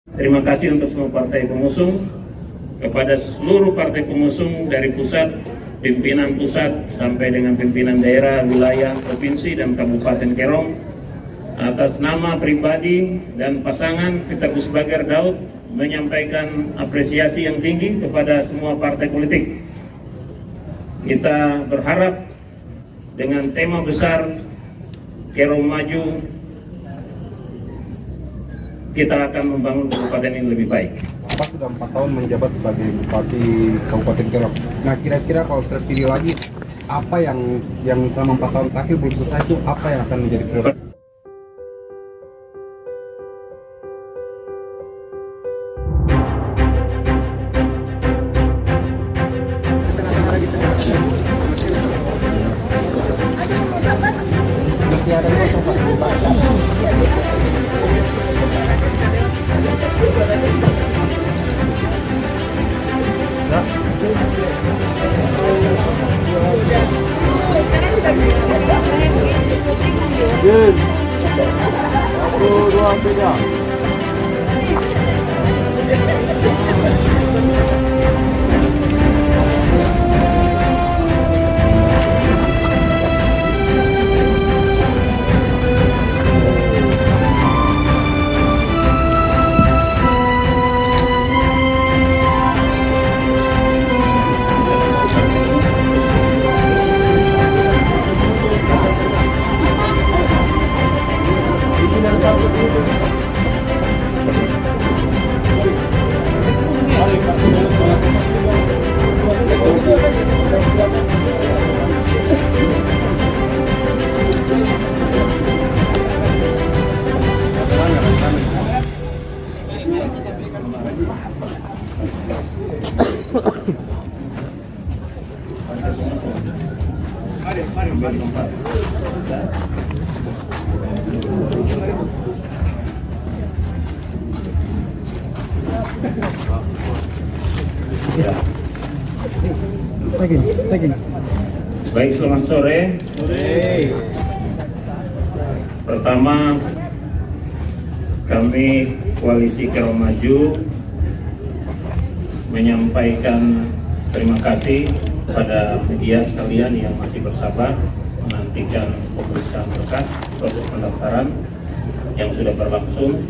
Terima kasih untuk semua partai pengusung, kepada seluruh partai pengusung dari pusat, pimpinan pusat sampai dengan pimpinan daerah, wilayah, provinsi, dan Kabupaten Kerong. Atas nama pribadi dan pasangan kita Gus Bager Daud menyampaikan apresiasi yang tinggi kepada semua partai politik. Kita berharap dengan tema besar Kerong Maju, kita akan membangun kabupaten ini lebih baik. Bapak sudah 4 tahun menjabat sebagai Bupati Kabupaten Kerong. Nah, kira-kira kalau terpilih lagi, apa yang selama 4 tahun terakhir belum selesai itu apa yang akan menjadi prioritas? Masih ada yang kosong, Pak. Yes. 1, 2, 3. Baik, selamat sore. Pertama, kami Koalisi Kerong Maju menyampaikan terima kasih pada media sekalian yang masih bersabar menantikan pemeriksaan berkas proses pendaftaran yang sudah berlangsung.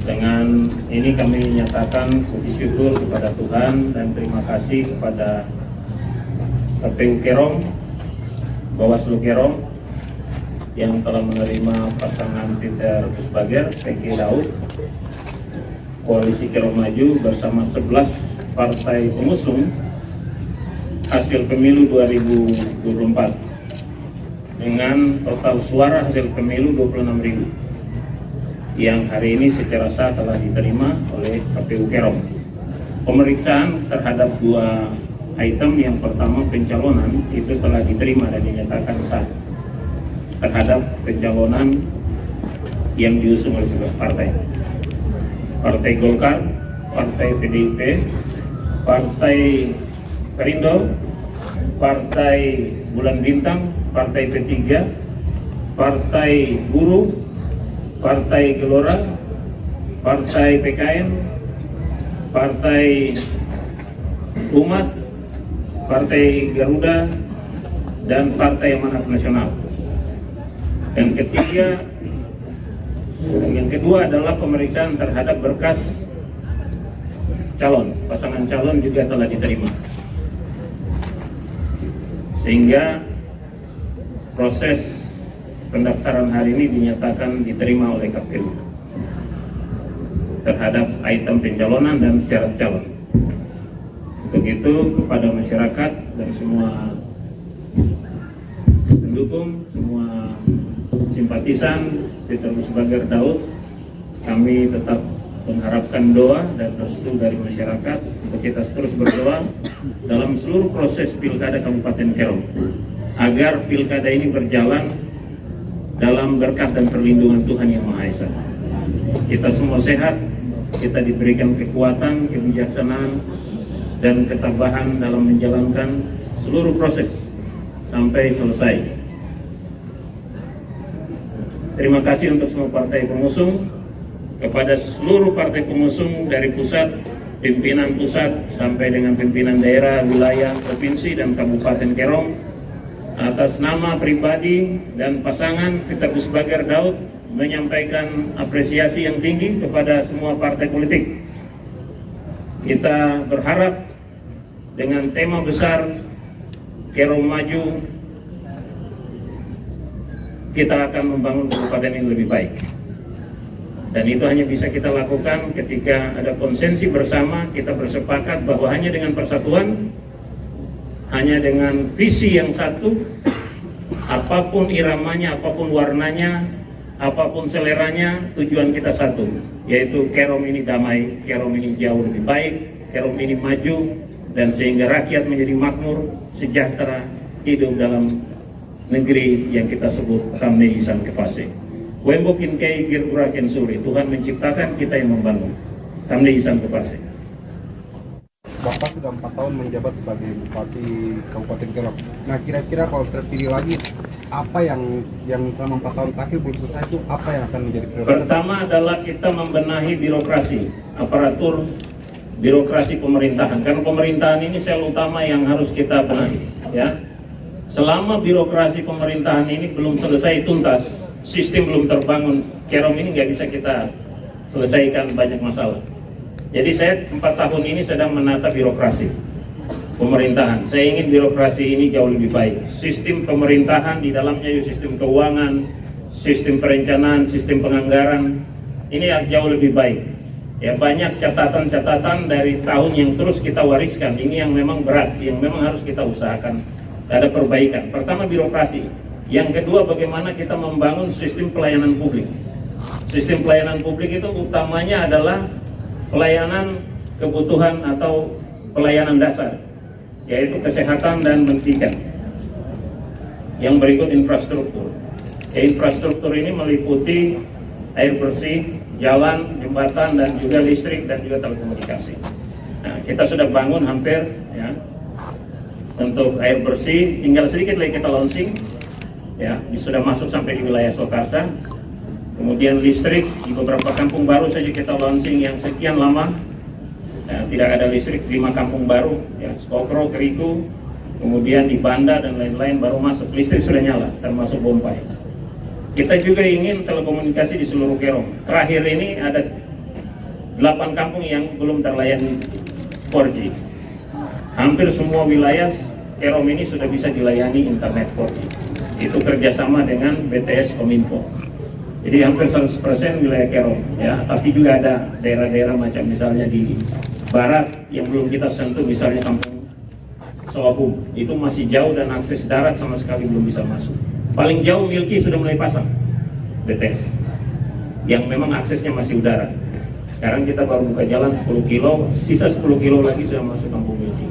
Dengan ini kami menyatakan puji syukur kepada Tuhan dan terima kasih kepada KPU Kerong, Bawaslu Kerong yang telah menerima pasangan Peter Gus Bager, PG Daud, Koalisi Kerong Maju bersama 11 partai pengusung hasil pemilu 2024 dengan total suara hasil pemilu 26.000 yang hari ini secara sah telah diterima oleh KPU Kerong. Pemeriksaan terhadap 2 item, yang pertama pencalonan itu telah diterima dan dinyatakan sah terhadap pencalonan yang diusung oleh 11 partai. Partai Golkar, Partai PDIP, Partai Perindo, Partai Bulan Bintang, Partai P3, Partai Buruh, Partai Gelora, Partai PKN, Partai Umat, Partai Garuda, dan Partai Amanat Nasional. Dan yang kedua adalah pemeriksaan terhadap berkas calon, pasangan calon juga telah diterima. Sehingga proses pendaftaran hari ini dinyatakan diterima oleh KPU terhadap item pencalonan dan syarat calon. Begitu kepada masyarakat dan semua pendukung, semua simpatisan Peter Gus Bager Daud, kami tetap mengharapkan doa dan restu dari masyarakat untuk kita terus berdoa dalam seluruh proses pilkada Kabupaten Kerong agar pilkada ini berjalan dalam berkat dan perlindungan Tuhan Yang Maha Esa. Kita semua sehat, kita diberikan kekuatan, kebijaksanaan, dan ketabahan dalam menjalankan seluruh proses sampai selesai. Terima kasih untuk semua partai pengusung. kepada seluruh partai pengusung dari pusat, pimpinan pusat sampai dengan pimpinan daerah, wilayah, provinsi, dan Kabupaten Kerom, atas nama pribadi dan pasangan kita Gus Bagar Daud menyampaikan apresiasi yang tinggi kepada semua partai politik. Kita berharap dengan tema besar Kerom Maju, kita akan membangun kabupaten yang lebih baik. Dan itu hanya bisa kita lakukan ketika ada konsensi bersama, kita bersepakat bahwa hanya dengan persatuan, hanya dengan visi yang satu, apapun iramanya, apapun warnanya, apapun seleranya, tujuan kita satu, yaitu Kerom ini damai, Kerom ini jauh lebih baik, Kerom ini maju, dan sehingga rakyat menjadi makmur, sejahtera, hidup dalam negeri yang kita sebut Tamne Isan Kepase. Wembokin kei giruraken suri, Tuhan menciptakan, kita yang membangun. Tamne Isan Kepase. Bapak sudah 4 tahun menjabat sebagai Bupati Kabupaten Kerom. Nah, kira-kira kalau terpilih lagi, apa yang selama 4 tahun terakhir belum selesai itu apa yang akan menjadi prioritas? Pertama adalah kita membenahi birokrasi, aparatur birokrasi pemerintahan. Karena pemerintahan ini sel utama yang harus kita benahi. Ya, selama birokrasi pemerintahan ini belum selesai tuntas, sistem belum terbangun, Kerom ini nggak bisa kita selesaikan banyak masalah. Jadi saya 4 tahun ini sedang menata birokrasi pemerintahan. Saya ingin birokrasi ini jauh lebih baik. Sistem pemerintahan di dalamnya sistem keuangan, sistem perencanaan, sistem penganggaran, ini jauh lebih baik. Ya, banyak catatan-catatan dari tahun yang terus kita wariskan. Ini yang memang berat, yang memang harus kita usahakan. Ada perbaikan. Pertama birokrasi. Yang kedua bagaimana kita membangun sistem pelayanan publik. Sistem pelayanan publik itu utamanya adalah pelayanan kebutuhan atau pelayanan dasar, yaitu kesehatan dan pendidikan. Yang berikut infrastruktur. Infrastruktur ini meliputi air bersih, jalan, jembatan, dan juga listrik, dan juga telekomunikasi. Nah, kita sudah bangun hampir, ya, untuk air bersih, tinggal sedikit lagi kita launching, ya, sudah masuk sampai di wilayah Sokarsa. Kemudian listrik di beberapa kampung baru saja kita launching yang sekian lama, ya, tidak ada listrik di 5 kampung baru, ya, Skokro, Keriku, kemudian di Banda dan lain-lain baru masuk, listrik sudah nyala, termasuk Bompay. Kita juga ingin telekomunikasi di seluruh Kerom. Terakhir ini ada 8 kampung yang belum terlayani 4G. Hampir semua wilayah Kerom ini sudah bisa dilayani internet 4G. Itu kerjasama dengan BTS Kominfo. Jadi hampir 100% wilayah Kerom, ya. Tapi juga ada daerah-daerah macam misalnya di barat yang belum kita sentuh, misalnya kampung Sawabung. Itu masih jauh dan akses darat sama sekali belum bisa masuk. Paling jauh Milki sudah mulai pasang BTS, yang memang aksesnya masih udara. Sekarang kita baru buka jalan 10 kilo, sisa 10 kilo lagi sudah masuk kampung Milki.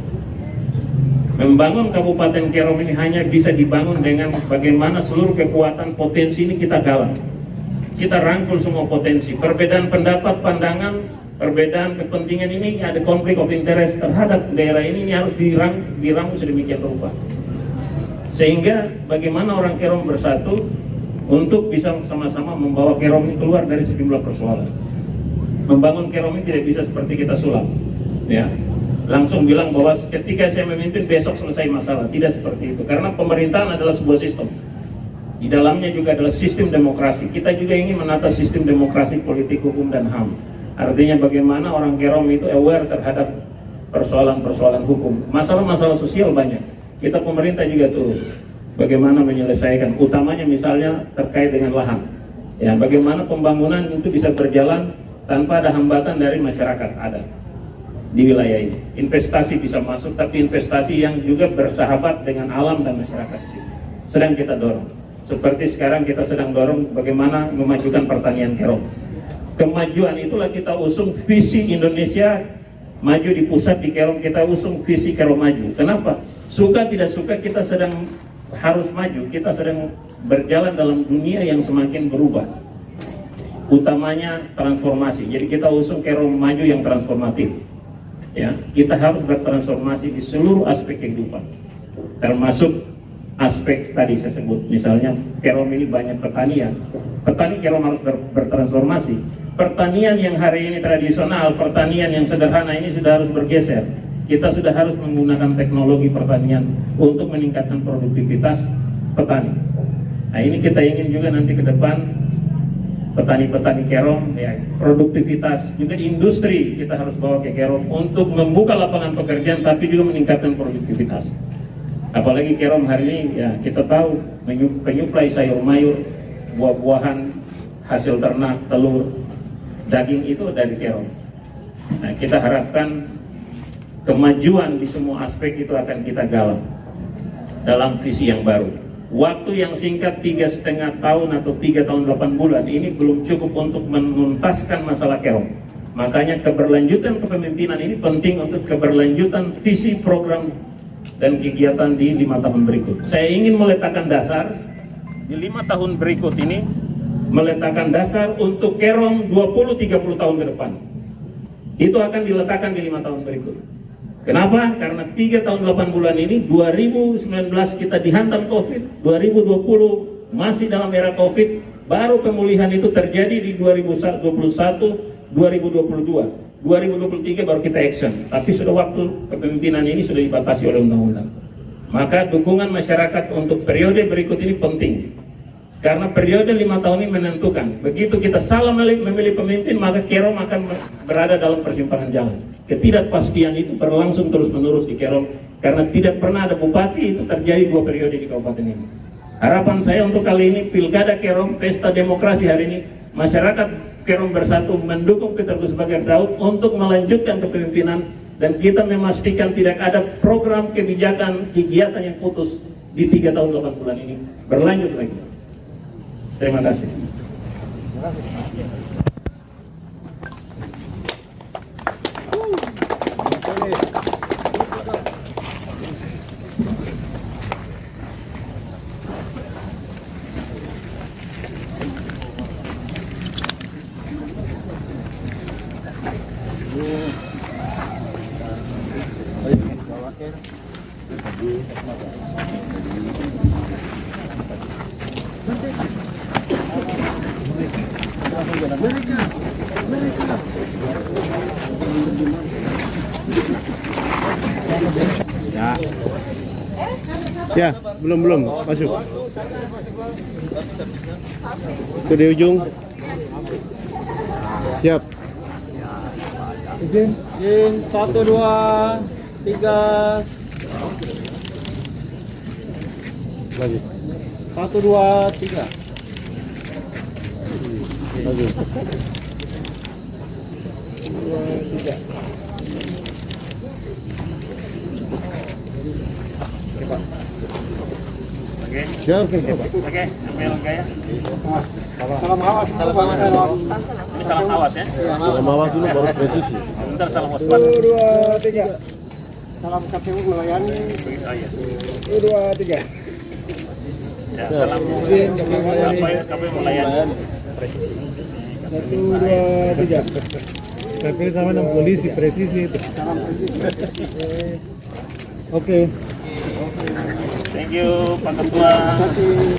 Membangun Kabupaten Kerom ini hanya bisa dibangun dengan bagaimana seluruh kekuatan potensi ini kita galang. Kita rangkul semua potensi, perbedaan pendapat, pandangan, perbedaan kepentingan ini, ada konflik of interest terhadap daerah ini harus dirangkul sedemikian rupa. Sehingga bagaimana orang Kerom bersatu untuk bisa sama-sama membawa Kerom ini keluar dari sejumlah persoalan. Membangun Kerom ini tidak bisa seperti kita sulap, ya. Langsung bilang bahwa ketika saya memimpin besok selesai masalah, tidak seperti itu. Karena pemerintahan adalah sebuah sistem. Di dalamnya juga adalah sistem demokrasi. Kita juga ingin menata sistem demokrasi, politik, hukum, dan HAM. Artinya bagaimana orang Kerom itu aware terhadap persoalan-persoalan hukum. Masalah-masalah sosial banyak. Kita pemerintah juga turun. Bagaimana menyelesaikan, utamanya misalnya terkait dengan lahan. Ya, bagaimana pembangunan itu bisa berjalan tanpa ada hambatan dari masyarakat ada di wilayah ini. Investasi bisa masuk, tapi investasi yang juga bersahabat dengan alam dan masyarakat sih. Sedang kita dorong. Seperti sekarang kita sedang dorong bagaimana memajukan pertanian Kerom. Kemajuan itulah kita usung visi Indonesia maju di pusat di Kerom, kita usung visi Kerom maju. Kenapa? Suka tidak suka kita sedang harus maju, kita sedang berjalan dalam dunia yang semakin berubah. Utamanya transformasi. Jadi kita usung Kerom maju yang transformatif. Ya, kita harus bertransformasi di seluruh aspek kehidupan, termasuk aspek tadi saya sebut. Misalnya kerom ini banyak pertanian, petani kerom harus bertransformasi. Pertanian yang hari ini tradisional, pertanian yang sederhana ini sudah harus bergeser. Kita sudah harus menggunakan teknologi pertanian untuk meningkatkan produktivitas petani. Nah, ini kita ingin juga nanti ke depan petani-petani kerom, ya, produktivitas juga di industri kita harus bawa ke kerom untuk membuka lapangan pekerjaan, tapi juga meningkatkan produktivitas. Apalagi kerom hari ini, ya kita tahu penyuplai sayur mayur, buah-buahan, hasil ternak, telur, daging itu dari kerom. Nah, kita harapkan kemajuan di semua aspek itu akan kita galang dalam visi yang baru. Waktu yang singkat 3,5 tahun atau 3 tahun 8 bulan ini belum cukup untuk menuntaskan masalah kerom. Makanya keberlanjutan kepemimpinan ini penting untuk keberlanjutan visi, program, dan kegiatan di 5 tahun berikut. Saya ingin meletakkan dasar di 5 tahun berikut ini, meletakkan dasar untuk kerom 20-30 tahun ke depan. Itu akan diletakkan di 5 tahun berikut. Kenapa? Karena 3 tahun 8 bulan ini, 2019 kita dihantam COVID, 2020 masih dalam era COVID, baru pemulihan itu terjadi di 2021, 2022, 2023 baru kita action. Tapi sudah waktu kepemimpinan ini sudah dibatasi oleh undang-undang. Maka dukungan masyarakat untuk periode berikut ini penting. Karena periode 5 tahun ini menentukan. Begitu kita salah memilih pemimpin, maka kerom akan berada dalam persimpangan jalan. Ketidakpastian itu berlangsung terus-menerus di kerom. Karena tidak pernah ada bupati itu terjadi 2 periode di kabupaten ini. Harapan saya untuk kali ini, Pilkada Kerom, pesta demokrasi hari ini, masyarakat Kerom bersatu mendukung Peter Gus-Bagher Daud untuk melanjutkan kepemimpinan. Dan kita memastikan tidak ada program kebijakan, kegiatan yang putus di 3 tahun 8 bulan ini. Berlanjut lagi. Terima kasih. Ya, belum masuk. Itu di ujung. Siap. Izin 1, 2, 3. Lagi. 1, 2, 3. Lagi. 2, 3. Oke. Siap. Oke, ambil gaya. Salam awas. Salam. Ini salam awas ya. Salam awas dulu baru presisi. Bentar salam waspada. 1, 2, 3. Salam KPU melayani. Oh, iya. 1, 2, 3. Ya, salam kami melayani. 1, 2, 3. KPU sama dengan polisi presisi itu. Oke. Thank you, Pak Ketua. Terima kasih.